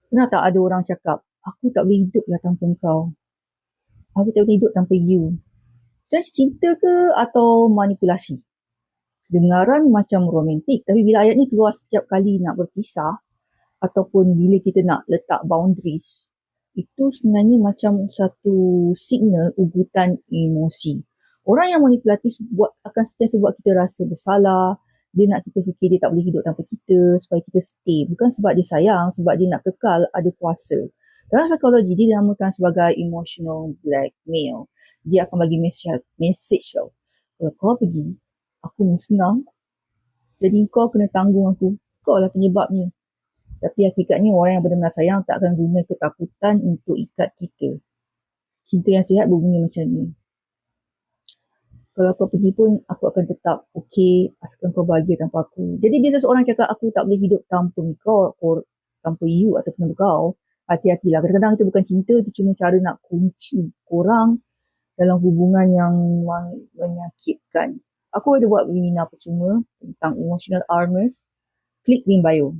Pernah tak ada orang cakap, aku tak boleh hidup lah tanpa kau. Aku tak boleh hidup tanpa you. Sebenarnya cinta ke atau manipulasi? Dengaran macam romantik, tapi bila ayat ni keluar setiap kali nak berpisah, ataupun bila kita nak letak boundaries, itu sebenarnya macam satu signal ugutan emosi. Orang yang manipulatif akan sentiasa buat kita rasa bersalah, dia nak kita fikir dia tak boleh hidup tanpa kita supaya kita stay. Bukan sebab dia sayang, sebab dia nak kekal ada kuasa. Dalam psikologi, dia dinamakan sebagai emotional blackmail. Dia akan bagi message tau. Kalau kau pergi, aku musnah, jadi kau kena tanggung aku. Kau lah penyebabnya. Tapi hakikatnya orang yang benar-benar sayang tak akan guna ketakutan untuk ikat kita. Cinta yang sihat berbunyi macam ni. Kalau kau pergi pun, aku akan tetap okey, asalkan kau bahagia tanpa aku. Jadi bila seseorang cakap, aku tak boleh hidup tanpa kau, or tanpa you ataupun kau, hati-hatilah. Kadang-kadang itu bukan cinta, itu cuma cara nak kunci korang dalam hubungan yang menyakitkan. Aku ada buat webinar percuma tentang emotional armors. Klik link bio.